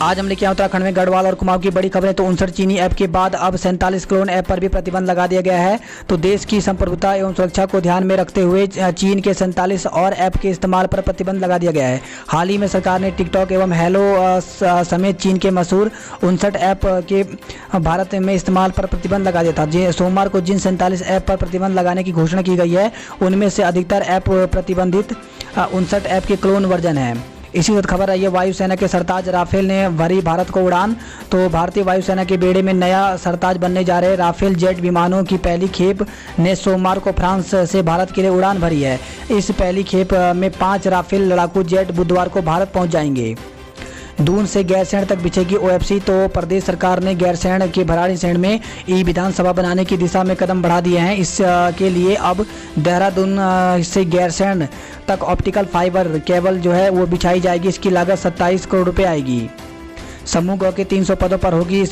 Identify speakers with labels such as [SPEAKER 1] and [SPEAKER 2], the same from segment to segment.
[SPEAKER 1] आज हम लेके आए उत्तराखंड में गढ़वाल और कुमाऊं की बड़ी खबरें। तो 59 चीनी ऐप के बाद अब 47 क्लोन ऐप पर भी प्रतिबंध लगा दिया गया है। तो देश की संप्रभुता एवं सुरक्षा को ध्यान में रखते हुए चीन के 47 और ऐप के इस्तेमाल पर प्रतिबंध लगा दिया गया है। हाल ही में सरकार ने टिकटॉक एवं हेलो समेत चीन के मशहूर 59 ऐप के भारत में इस्तेमाल पर प्रतिबंध लगा दिया था। सोमवार को जिन 47 ऐप पर प्रतिबंध लगाने की घोषणा की गई है उनमें से अधिकतर ऐप प्रतिबंधित 59 ऐप के क्लोन वर्जन है। इसी वक्त खबर आई है वायुसेना के सरताज राफेल ने भरी भारत को उड़ान। तो भारतीय वायुसेना के बेड़े में नया सरताज बनने जा रहे राफेल जेट विमानों की पहली खेप ने सोमवार को फ्रांस से भारत के लिए उड़ान भरी है। इस पहली खेप में 5 राफेल लड़ाकू जेट बुधवार को भारत पहुंच जाएंगे। दून से गैरसैंण तक बिछेगी ओएफसी। तो प्रदेश सरकार ने गैरसैंण के भराड़ीसैंण में ई विधानसभा बनाने की दिशा में कदम बढ़ा दिए हैं। इसके लिए अब देहरादून से गैरसैंण तक ऑप्टिकल फाइबर केबल जो है वो बिछाई जाएगी। इसकी लागत 27 करोड़ रुपए आएगी। समूह ग के 300 पदों पर होगी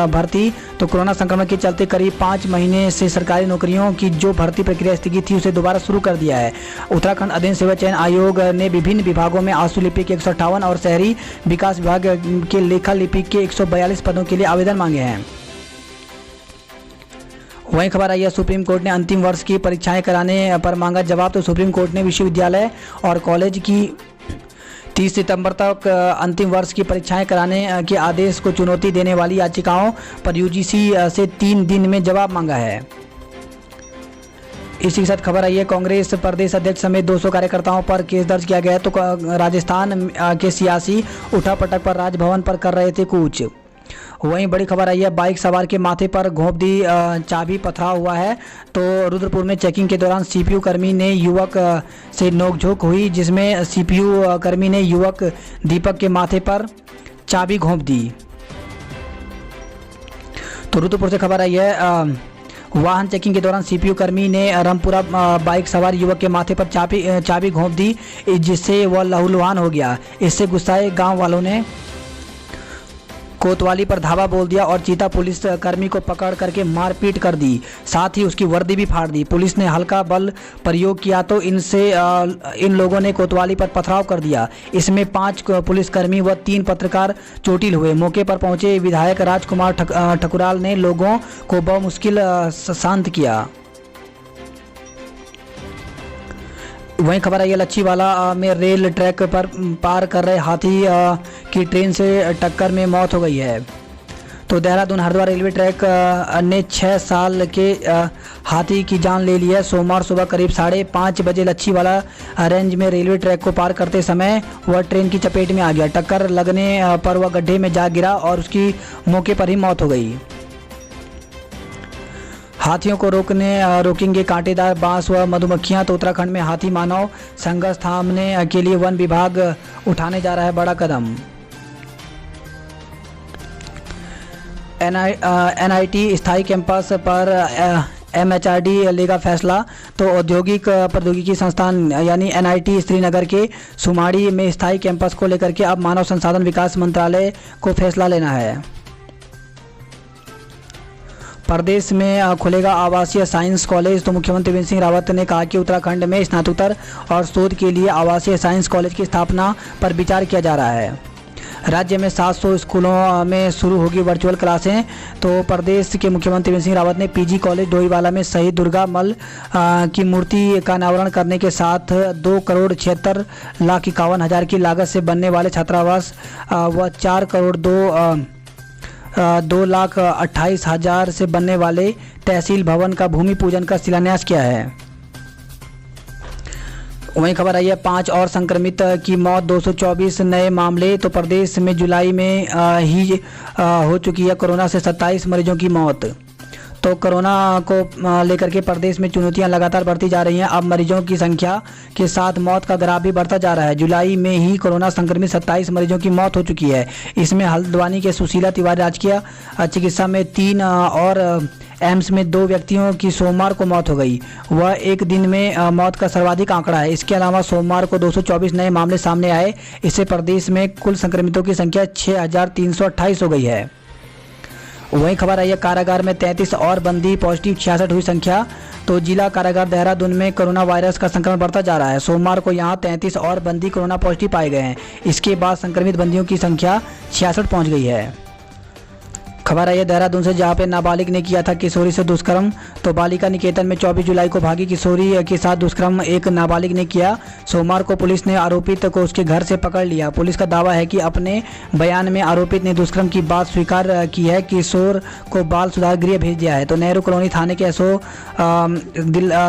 [SPEAKER 1] भर्ती। तो कोरोना संक्रमण के चलते करीब 5 महीने से सरकारी नौकरियों की जो भर्ती प्रक्रिया स्थगित थी उसे दोबारा शुरू कर दिया है। उत्तराखंड अधीन सेवा चयन आयोग ने विभिन्न विभागों में आंसू लिपिक के 158 और शहरी विकास विभाग के लेखा लिपिक के 142 पदों के लिए आवेदन मांगे हैं। वहीं खबर आई है सुप्रीम कोर्ट ने अंतिम वर्ष की परीक्षाएं कराने पर मांगा जवाब। तो सुप्रीम कोर्ट ने विश्वविद्यालय और कॉलेज की 30 सितंबर तक अंतिम वर्ष की परीक्षाएं कराने के आदेश को चुनौती देने वाली याचिकाओं पर यूजीसी से 3 दिन में जवाब मांगा है। इसी के साथ खबर आई है कांग्रेस प्रदेश अध्यक्ष समेत 200 कार्यकर्ताओं पर केस दर्ज किया गया है। तो राजस्थान के सियासी उठापटक पर राजभवन पर कर रहे थे कूच। वहीं बड़ी खबर आई है बाइक सवार के माथे पर घोंप दी चाबी पथराव हुआ है। तो रुद्रपुर में चेकिंग के दौरान सीपीयू कर्मी ने युवक से नोकझोंक हुई जिसमें सीपीयू कर्मी ने युवक दीपक के माथे पर चाबी घोंप दी। तो रुद्रपुर से खबर आई है वाहन चेकिंग के दौरान सीपीयू कर्मी ने रामपुरा बाइक सवार युवक के माथे पर चाबी घोंप दी जिससे वह लहूलुहान हो गया। इससे गुस्साए गाँव वालों ने कोतवाली पर धावा बोल दिया और चीता पुलिस कर्मी को पकड़ करके मारपीट कर दी। साथ ही उसकी वर्दी भी फाड़ दी। पुलिस ने हल्का बल प्रयोग किया तो इन लोगों ने कोतवाली पर पथराव कर दिया। इसमें 5 पुलिसकर्मी व 3 पत्रकार चोटिल हुए। मौके पर पहुंचे विधायक राजकुमार ठकुराल ने लोगों को बहुमुश्किल शांत किया। वहीं खबर आई है लच्छीवाला में रेल ट्रैक पर पार कर रहे हाथी की ट्रेन से टक्कर में मौत हो गई है। तो देहरादून हरिद्वार रेलवे ट्रैक ने 6 साल के हाथी की जान ले ली है। सोमवार सुबह करीब 5:30 बजे लच्छीवाला रेंज में रेलवे ट्रैक को पार करते समय वह ट्रेन की चपेट में आ गया। टक्कर लगने पर वह गड्ढे में जा गिरा और उसकी मौके पर ही मौत हो गई। हाथियों को रोकेंगे कांटेदार बांस व मधुमक्खियां। तो उत्तराखंड में हाथी मानव संघर्ष थामने के लिए वन विभाग उठाने जा रहा है बड़ा कदम। एनआईटी स्थायी कैंपस पर एमएचआरडी लेगा फैसला। तो औद्योगिक प्रौद्योगिकी संस्थान यानी एनआईटी श्रीनगर के सुमाड़ी में स्थायी कैंपस को लेकर के अब मानव संसाधन विकास मंत्रालय को फैसला लेना है। प्रदेश में खुलेगा आवासीय साइंस कॉलेज। तो मुख्यमंत्री त्रिवेंद्र सिंह रावत ने कहा कि उत्तराखंड में स्नातकोत्तर और शोध के लिए आवासीय साइंस कॉलेज की स्थापना पर विचार किया जा रहा है। राज्य में 700 स्कूलों में शुरू होगी वर्चुअल क्लासें। तो प्रदेश के मुख्यमंत्री त्रिवेंद्र सिंह रावत ने पीजी कॉलेज डोईवाला में शहीद दुर्गा मल की मूर्ति का अनावरण करने के साथ 2,76,51,000 की लागत से बनने वाले छात्रावास व 2,28,000 से बनने वाले तहसील भवन का भूमि पूजन का शिलान्यास किया है। वहीं खबर आई है 5 और संक्रमित की मौत, 224 नए मामले। तो प्रदेश में जुलाई में ही हो चुकी है कोरोना से 27 मरीजों की मौत। तो कोरोना को लेकर के प्रदेश में चुनौतियां लगातार बढ़ती जा रही हैं। अब मरीजों की संख्या के साथ मौत का ग्राफ भी बढ़ता जा रहा है। जुलाई में ही कोरोना संक्रमित 27 मरीजों की मौत हो चुकी है। इसमें हल्द्वानी के सुशीला तिवारी राजकीय चिकित्सा में 3 और एम्स में 2 व्यक्तियों की सोमवार को मौत हो गई। वह एक दिन में मौत का सर्वाधिक आंकड़ा है। इसके अलावा सोमवार को 224 नए मामले सामने आए। इससे प्रदेश में कुल संक्रमितों की संख्या 6,328 हो गई है। वहीं खबर आई है कारागार में 33 और बंदी पॉजिटिव, 66 हुई संख्या। तो जिला कारागार देहरादून में कोरोना वायरस का संक्रमण बढ़ता जा रहा है। सोमवार को यहां 33 और बंदी कोरोना पॉजिटिव पाए गए हैं। इसके बाद संक्रमित बंदियों की संख्या 66 पहुंच गई है। खबर आई है देहरादून से, जहां पे नाबालिग ने किया था किशोरी से दुष्कर्म। तो बालिका निकेतन में 24 जुलाई को भागी किशोरी के साथ दुष्कर्म एक नाबालिग ने किया। सोमवार को पुलिस ने आरोपित को उसके घर से पकड़ लिया। पुलिस का दावा है कि अपने बयान में आरोपित ने दुष्कर्म की बात स्वीकार की है। किशोर को बाल सुधार गृह भेज दिया है। तो नेहरू कॉलोनी थाने के एसओ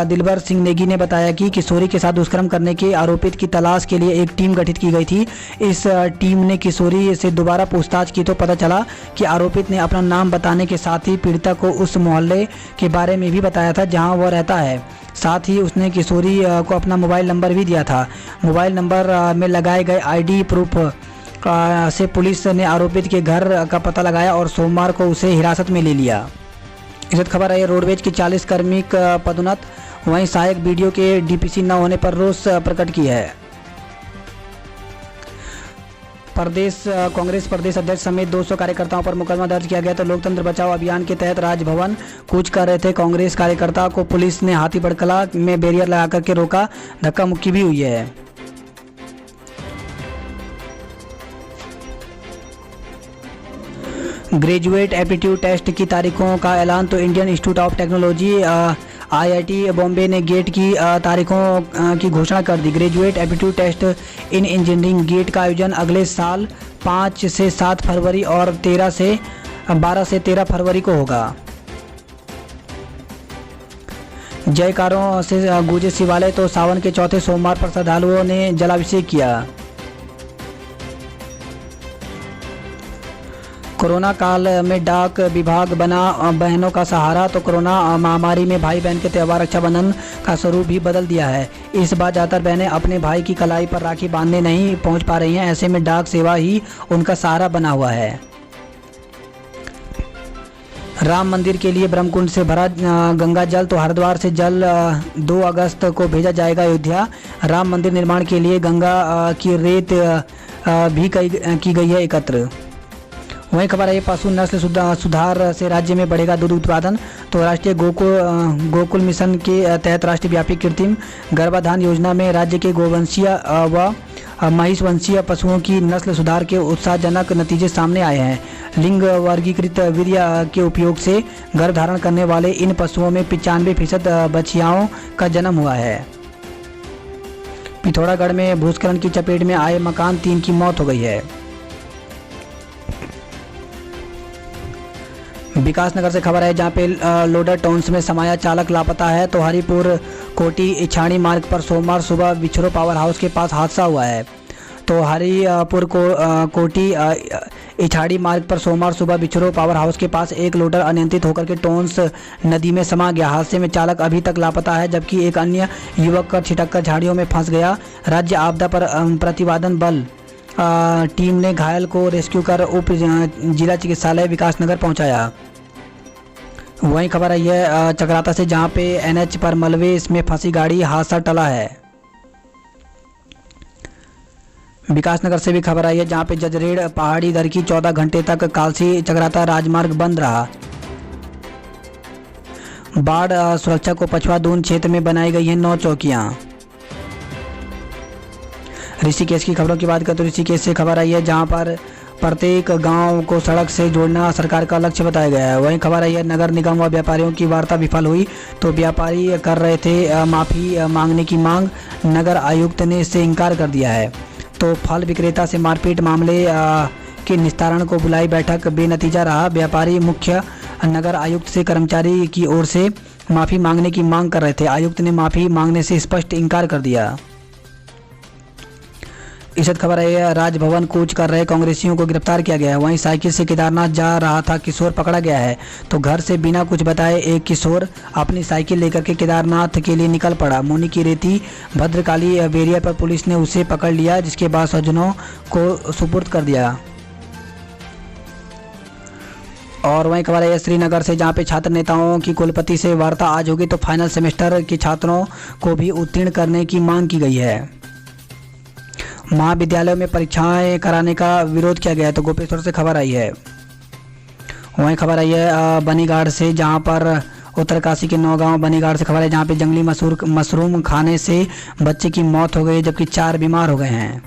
[SPEAKER 1] दिलबर सिंह नेगी ने बताया कि किशोरी के साथ दुष्कर्म करने के आरोपित की तलाश के लिए एक टीम गठित की गई थी। इस टीम ने किशोरी से दोबारा पूछताछ की तो पता चला कि आरोपित ने अपना नाम बताने के साथ ही पीड़िता को उस मोहल्ले के बारे में भी बताया था जहां वह रहता है। साथ ही उसने किशोरी को अपना मोबाइल नंबर भी दिया था। मोबाइल नंबर में लगाए गए आईडी प्रूफ से पुलिस ने आरोपित के घर का पता लगाया और सोमवार को उसे हिरासत में ले लिया। इस खबर है रोडवेज के 40 कर्मी का पदोन्नत। वहीं सहायक बीडीओ के डीपीसी न होने पर रोष प्रकट की है। प्रदेश कांग्रेस प्रदेश अध्यक्ष समेत 200 कार्यकर्ताओं पर मुकदमा दर्ज किया गया। तो लोकतंत्र बचाओ अभियान के तहत राजभवन कूच कर रहे थे कांग्रेस कार्यकर्ता को पुलिस ने हाथीबड़ कला में बैरियर लगा करके रोका। धक्का मुक्की भी हुई है। ग्रेजुएट एप्टीट्यूड टेस्ट की तारीखों का ऐलान। तो Indian institute of technology IIT Bombay ने गेट की तारीखों की घोषणा कर दी। Graduate aptitude test in engineering GATE का आयोजन अगले साल 5 से 7 फरवरी और 12 से 13 फरवरी को होगा। जयकारों से गूंजे शिवालय। तो सावन के चौथे सोमवार पर श्रद्धालुओं ने जलाभिषेक किया। कोरोना काल में डाक विभाग बना बहनों का सहारा। तो कोरोना महामारी में भाई बहन के त्यौहार रक्षाबंधन का स्वरूप भी बदल दिया है। इस बार ज़्यादातर बहनें अपने भाई की कलाई पर राखी बांधने नहीं पहुंच पा रही हैं। ऐसे में डाक सेवा ही उनका सहारा बना हुआ है। राम मंदिर के लिए ब्रह्मकुंड से भरा गंगा जल। तो हरिद्वार से जल 2 अगस्त को भेजा जाएगा अयोध्या। राम मंदिर निर्माण के लिए गंगा की रेत भी की गई है एकत्र। वहीं खबर है पशु नस्ल सुधार से राज्य में बढ़ेगा दूध उत्पादन। तो राष्ट्रीय गोकुल मिशन के तहत राष्ट्रीय व्यापी कृत्रिम गर्भाधान योजना में राज्य के गोवंशीय व महिषवंशीय पशुओं की नस्ल सुधार के उत्साहजनक नतीजे सामने आए हैं। लिंग वर्गीकृत वीर्य के उपयोग से गर्भधारण करने वाले इन पशुओं में 95% बछियाओं का जन्म हुआ है। पिथौरागढ़ में भूस्खलन की चपेट में आए मकान, 3 की मौत हो गई है। विकासनगर से खबर है, जहां पे लोडर टाउन्स में समाया चालक लापता है। तो हरिपुर कोटी इछाड़ी मार्ग पर सोमवार सुबह विछरो पावर हाउस के पास हादसा हुआ है। तो हरिपुर कोटी इछाड़ी मार्ग पर सोमवार सुबह विछरो पावर हाउस के पास एक लोडर अनियंत्रित होकर के टोन्स नदी में समा गया। हादसे में चालक अभी तक लापता है, जबकि एक अन्य युवक का छिटककर झाड़ियों में फंस गया। राज्य आपदा पर प्रतिवादन बल टीम ने घायल को रेस्क्यू कर उप जिला चिकित्सालय विकासनगर पहुंचाया। वहीं खबर आई है चक्राता से, जहां पे एनएच पर मलबे में फंसी गाड़ी, हादसा टला है। विकासनगर से भी खबर आई है, जहां पे जजरेड़ पहाड़ी दर की 14 घंटे तक कालसी चक्राता राजमार्ग बंद रहा। बाढ़ सुरक्षा को पछवादून क्षेत्र में बनाई गई है 9 चौकियां। ऋषिकेश की खबरों की बात करें तो ऋषिकेश से खबर आई है, जहां पर प्रत्येक गांव को सड़क से जोड़ना सरकार का लक्ष्य बताया गया है। वहीं खबर आई है नगर निगम व व्यापारियों की वार्ता विफल हुई। तो व्यापारी कर रहे थे माफ़ी मांगने की मांग, नगर आयुक्त ने इससे इनकार कर दिया है। तो फल विक्रेता से मारपीट मामले के निस्तारण को बुलाई बैठक बेनतीजा रहा। व्यापारी मुख्य नगर आयुक्त से कर्मचारी की ओर से माफ़ी मांगने की मांग कर रहे थे। आयुक्त ने माफ़ी मांगने से स्पष्ट इनकार कर दिया। इस खबर है राजभवन कूच कर रहे कांग्रेसियों को गिरफ्तार किया गया है। वहीं साइकिल से केदारनाथ जा रहा था किशोर पकड़ा गया है। तो घर से बिना कुछ बताए एक किशोर अपनी साइकिल लेकर के केदारनाथ के लिए निकल पड़ा। मुनि की रेती भद्रकाली बैरियर पर पुलिस ने उसे पकड़ लिया, जिसके बाद स्वजनों को सुपुर्द कर दिया। और वहीं खबर है श्रीनगर से, जहां पे छात्र नेताओं की कुलपति से वार्ता आज होगी। तो फाइनल सेमेस्टर के छात्रों को भी उत्तीर्ण करने की मांग की गई है। महाविद्यालयों में परीक्षाएं कराने का विरोध किया गया है। तो गोपेश्वर से खबर आई है। वहीं खबर आई है बनीघाट से, जहां पर उत्तरकाशी के नौगांव बनीघाट से खबर है, जहां पे जंगली मशरूम खाने से बच्चे की मौत हो गई, जबकि 4 बीमार हो गए हैं।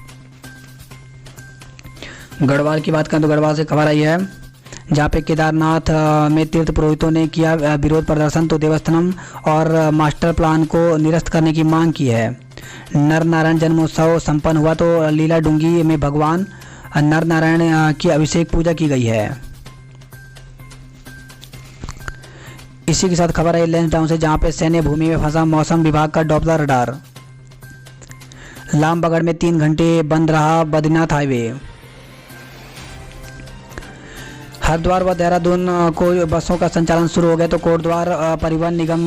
[SPEAKER 1] गढ़वाल की बात करें तो गढ़वाल से खबर आई है, जहाँ पे केदारनाथ में तीर्थ पुरोहितों ने किया विरोध प्रदर्शन, तो देवस्थानम और मास्टर प्लान को निरस्त करने की मांग की है। नर नारायण जन्मोत्सव संपन्न हुआ, तो लीला डूंगी में भगवान नर नारायण की अभिषेक पूजा की गई है। इसी के साथ खबर है लैंसडाउन से, जहाँ पे सैन्य भूमि में फंसा मौसम विभाग का डॉप्लर रडार। लामबगड़ में 3 घंटे बंद रहा बद्रीनाथ हाईवे। हरिद्वार व देहरादून को बसों का संचालन शुरू हो गया, तो कोटद्वार परिवहन निगम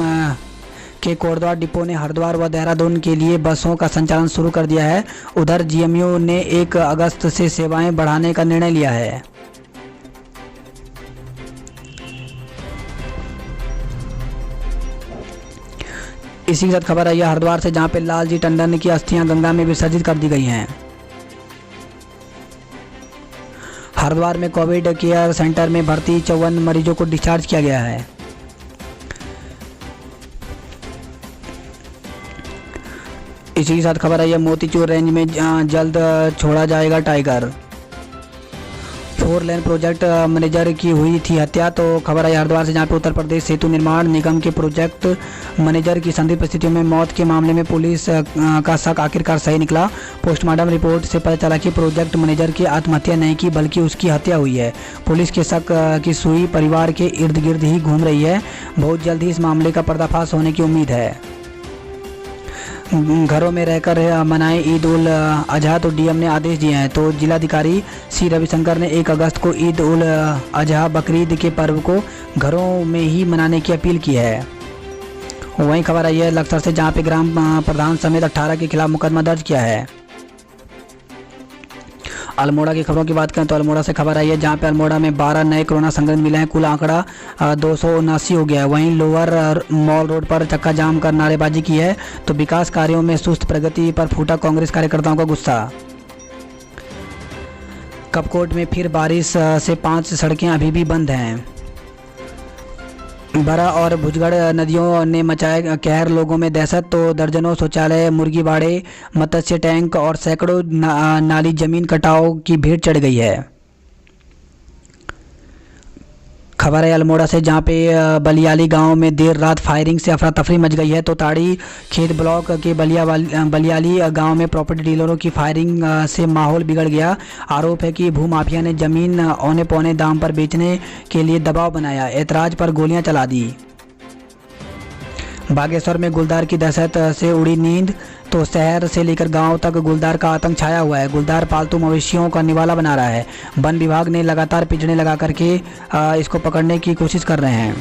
[SPEAKER 1] के कोटद्वार डिपो ने हरिद्वार व देहरादून के लिए बसों का संचालन शुरू कर दिया है। उधर जीएमयू ने 1 अगस्त से सेवाएं बढ़ाने का निर्णय लिया है। इसी के साथ खबर आई है हरिद्वार से, जहां पे लालजी टंडन की अस्थियां गंगा में विसर्जित कर दी गई हैं। हरिद्वार में कोविड केयर सेंटर में भर्ती 54 मरीजों को डिस्चार्ज किया गया है। इसी के साथ खबर आई है मोतीचूर रेंज में जल्द छोड़ा जाएगा टाइगर। 4 लेन प्रोजेक्ट मैनेजर की हुई थी हत्या, तो खबर आई हरिद्वार से, जहाँ पे उत्तर प्रदेश सेतु निर्माण निगम के प्रोजेक्ट मैनेजर की संदिग्ध परिस्थितियों में मौत के मामले में पुलिस का शक आखिरकार सही निकला। पोस्टमार्टम रिपोर्ट से पता चला कि प्रोजेक्ट मैनेजर की आत्महत्या नहीं की बल्कि उसकी हत्या हुई है। पुलिस के शक की सुई परिवार के इर्द गिर्द ही घूम रही है। बहुत जल्द ही इस मामले का पर्दाफाश होने की उम्मीद है। घरों में रहकर मनाएं ईद उल अजहा, तो डीएम ने आदेश दिए हैं। तो जिलाधिकारी सी रविशंकर ने 1 अगस्त को ईद उल अजहा बकरीद के पर्व को घरों में ही मनाने की अपील की है। वहीं खबर आई है लक्सर से, जहां पे ग्राम प्रधान समेत 18 के खिलाफ मुकदमा दर्ज किया है। अल्मोड़ा की खबरों की बात करें तो अल्मोड़ा से खबर आई है, जहां पे अल्मोड़ा में 12 नए कोरोना संक्रमित मिले हैं। कुल आंकड़ा 279 हो गया है। वहीं लोअर मॉल रोड पर चक्का जाम कर नारेबाजी की है। तो विकास कार्यों में सुस्त प्रगति पर फूटा कांग्रेस कार्यकर्ताओं का गुस्सा। कपकोट में फिर बारिश से 5 सड़कें अभी भी बंद हैं। बरा और भुजगढ़ नदियों ने मचाया कहर, लोगों में दहशत, तो दर्जनों शौचालय, मुर्गी बाड़े, मत्स्य टैंक और सैकड़ों नाली जमीन कटाव की भीड़ चढ़ गई है। खबर है अल्मोड़ा से, जहां पे बलियाली गांव में देर रात फायरिंग से अफरा तफरी मच गई है। तो ताड़ी खेत ब्लॉक के बलियाली गांव में प्रॉपर्टी डीलरों की फायरिंग से माहौल बिगड़ गया। आरोप है कि भूमाफिया ने जमीन औने पौने दाम पर बेचने के लिए दबाव बनाया, ऐतराज पर गोलियां चला दी। बागेश्वर में गुलदार की दहशत से उड़ी नींद, तो शहर से लेकर गांव तक गुलदार का आतंक छाया हुआ है। गुलदार पालतू मवेशियों का निवाला बना रहा है। वन विभाग ने लगातार पिंजरे लगा करके इसको पकड़ने की कोशिश कर रहे हैं।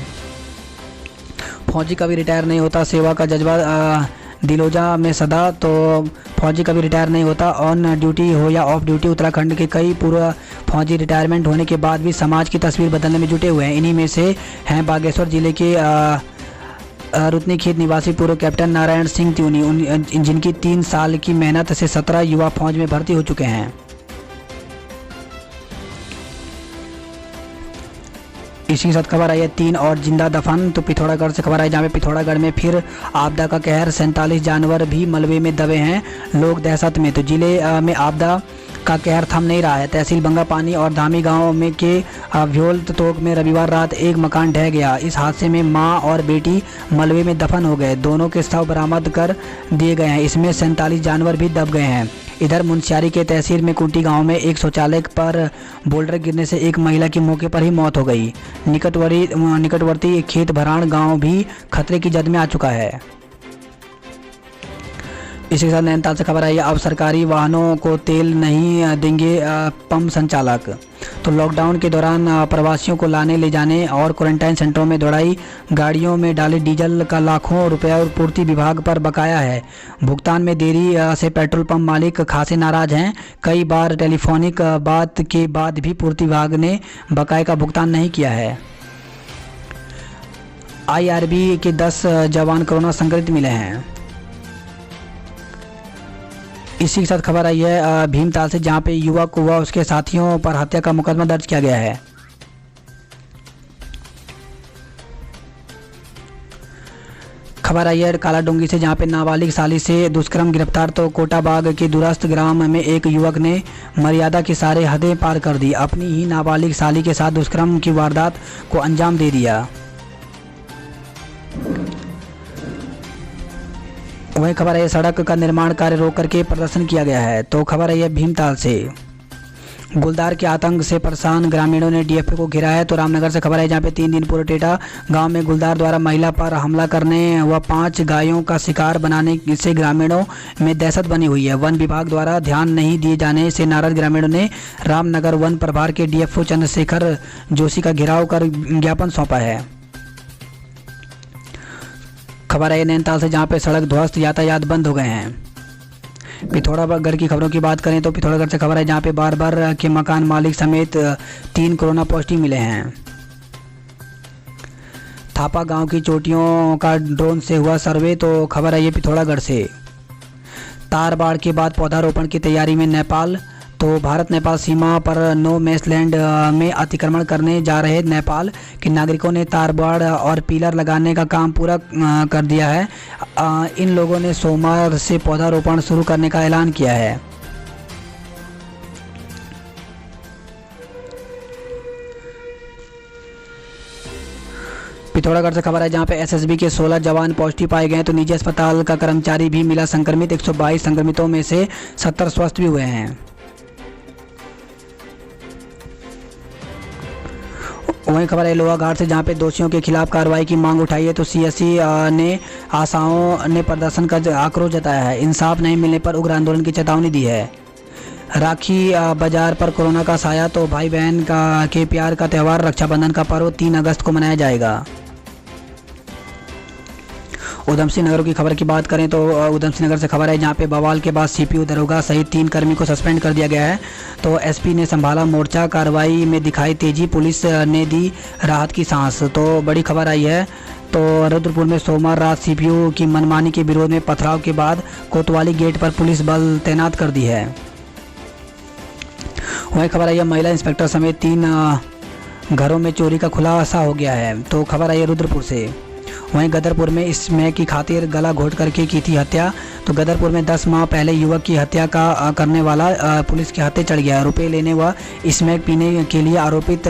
[SPEAKER 1] फौजी कभी रिटायर नहीं होता, सेवा का जज्बा दिलोजा में सदा, तो फौजी कभी रिटायर नहीं होता। ऑन ड्यूटी हो या ऑफ ड्यूटी, उत्तराखंड के कई पूर्व फौजी रिटायरमेंट होने के बाद भी समाज की तस्वीर बदलने में जुटे हुए हैं। इन्हीं में से हैं बागेश्वर जिले के रुतनी खेत निवासी पूर्व कैप्टन नारायण सिंह त्यूनी, जिनकी 3 साल की मेहनत से 17 युवा फौज में भर्ती हो चुके हैं। इसी के साथ खबर आई है 3 और जिंदा दफन, तो पिथौरागढ़ से खबर आई, जहाँ पे पिथौरागढ़ में फिर आपदा का कहर, 47 जानवर भी मलबे में दबे हैं, लोग दहशत में। तो जिले में आपदा का कहर थम नहीं रहा है। तहसील बंगापानी और धामी गांव में के व्योल तोक में रविवार रात एक मकान ढह गया। इस हादसे में मां और बेटी मलबे में दफन हो गए। दोनों के शव बरामद कर दिए गए हैं। इसमें 47 जानवर भी दब गए हैं। इधर मुंशियारी के तहसील में कुंटी गांव में एक शौचालय पर बोल्डर गिरने से एक महिला की मौके पर ही मौत हो गई। निकटवर्ती खेत भराण गांव भी खतरे की जद में आ चुका है। इसी के साथ नैनीताल से खबर आई है, अब सरकारी वाहनों को तेल नहीं देंगे पंप संचालक। तो लॉकडाउन के दौरान प्रवासियों को लाने ले जाने और क्वारंटाइन सेंटरों में दौड़ाई गाड़ियों में डाले डीजल का लाखों रुपया और पूर्ति विभाग पर बकाया है। भुगतान में देरी से पेट्रोल पंप मालिक खासे नाराज हैं। कई बार टेलीफोनिक बात के बाद भी पूर्ति विभाग ने बकाये का भुगतान नहीं किया है। IRB के 10 जवान कोरोना संक्रमित मिले हैं। इसी के साथ खबर आई है भीमताल से, जहां पे युवक व उसके साथियों पर हत्या का मुकदमा दर्ज किया गया है। खबर आई है काला डोंगी से, जहां पे नाबालिग साली से दुष्कर्म गिरफ्तार। तो कोटाबाग के दूरस्थ ग्राम में एक युवक ने मर्यादा की सारे हदें पार कर दी, अपनी ही नाबालिग साली के साथ दुष्कर्म की वारदात को अंजाम दे दिया। वही खबर है सड़क का निर्माण कार्य रोक करके प्रदर्शन किया गया है। तो खबर है भीमताल से, गुलदार के आतंक से परेशान ग्रामीणों ने डीएफओ को घेरा है। तो रामनगर से खबर है, जहां पे 3 दिन पूर्व टेटा गांव में गुलदार द्वारा महिला पर हमला करने व 5 गायों का शिकार बनाने से ग्रामीणों में दहशत बनी हुई है। वन विभाग द्वारा ध्यान नहीं दिए जाने से नाराज ग्रामीणों ने रामनगर वन प्रभार के डीएफओ चंद्रशेखर जोशी का घेराव कर ज्ञापन सौंपा है। खबर है नैनीताल से, जहाँ पे सड़क ध्वस्त, यातायात बंद हो गए हैं। पिथौरागढ़ की खबरों की बात करें तो पिथौरागढ़ से खबर है, जहाँ पे बार के मकान मालिक समेत 3 कोरोना पॉजिटिव मिले हैं। थापा गांव की चोटियों का ड्रोन से हुआ सर्वे। तो खबर है ये पिथौरागढ़ से। तार बाढ़ के बाद पौधारोपण की तैयारी में नेपाल। तो भारत नेपाल सीमा पर नो मैसलैंड में अतिक्रमण करने जा रहे नेपाल के नागरिकों ने तार बाढ़ और पिलर लगाने का काम पूरा कर दिया है। इन लोगों ने सोमवार से पौधारोपण शुरू करने का ऐलान किया है। पिथौरागढ़ से खबर है, जहां पे एसएसबी के 16 जवान पॉजिटिव पाए गए। तो निजी अस्पताल का कर्मचारी भी मिला संक्रमित। 122 संक्रमितों में से 70 स्वस्थ भी हुए हैं। वहीं खबर है लोहाघाट से, जहां पे दोषियों के खिलाफ कार्रवाई की मांग उठाई है। तो सीएससी ने आशाओं ने प्रदर्शन का आक्रोश जताया है। इंसाफ नहीं मिलने पर उग्र आंदोलन की चेतावनी दी है। राखी बाजार पर कोरोना का साया। तो भाई बहन के प्यार का त्यौहार रक्षाबंधन का पर्व 3 अगस्त को मनाया जाएगा। उधम सिंह नगर की खबर की बात करें तो उधम सिंह नगर से खबर है, जहां पे बवाल के बाद सीपीओ दरोगा सहित 3 कर्मी को सस्पेंड कर दिया गया है। तो एसपी ने संभाला मोर्चा, कार्रवाई में दिखाई तेजी, पुलिस ने दी राहत की सांस। तो बड़ी खबर आई है। तो रुद्रपुर में सोमवार रात सीपीओ की मनमानी के विरोध में पथराव के बाद कोतवाली गेट पर पुलिस बल तैनात कर दी है। वही खबर आई है महिला इंस्पेक्टर समेत 3 घरों में चोरी का खुलासा हो गया है। तो खबर आई है रुद्रपुर से। वहीं गदरपुर में स्मैक की खातिर गला घोट करके की थी हत्या। तो गदरपुर में 10 माह पहले युवक की हत्या का करने वाला पुलिस के हाथे चढ़ गया। रुपए लेने व स्मैक पीने के लिए आरोपित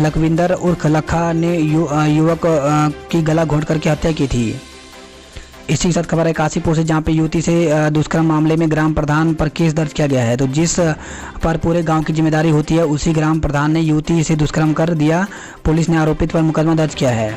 [SPEAKER 1] लखविंदर उर्फ लखा ने युवक की गला घोट करके हत्या की थी। इसी के साथ खबर है काशीपुर से, जहाँ पे युवती से दुष्कर्म मामले में ग्राम प्रधान पर केस दर्ज किया गया है। तो जिस पर पूरे गांव की जिम्मेदारी होती है, उसी ग्राम प्रधान ने युवती से दुष्कर्म कर दिया। पुलिस ने आरोपित पर मुकदमा दर्ज किया है।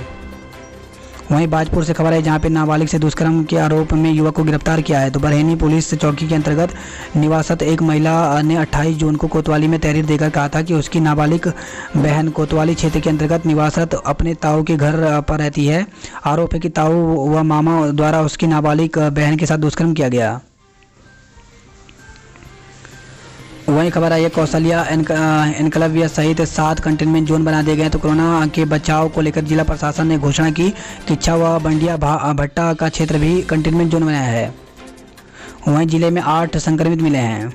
[SPEAKER 1] वहीं बाजपुर से खबर है, जहां पे नाबालिग से दुष्कर्म के आरोप में युवक को गिरफ्तार किया है। तो बरहनी पुलिस चौकी के अंतर्गत निवासत एक महिला ने 28 जून को कोतवाली में तहरीर देकर कहा था कि उसकी नाबालिग बहन कोतवाली क्षेत्र के अंतर्गत निवासत अपने ताऊ के घर पर रहती है। आरोप है कि ताऊ व मामा द्वारा उसकी नाबालिग बहन के साथ दुष्कर्म किया गया। वहीं खबर आई है कौशल्या एनक्लेव सहित 7 कंटेनमेंट जोन बना दिए गए। तो कोरोना के बचाव को लेकर जिला प्रशासन ने घोषणा की कि इच्छा व बंडिया भट्टा का क्षेत्र भी कंटेनमेंट जोन बनाया है। वहीं जिले में 8 संक्रमित मिले हैं।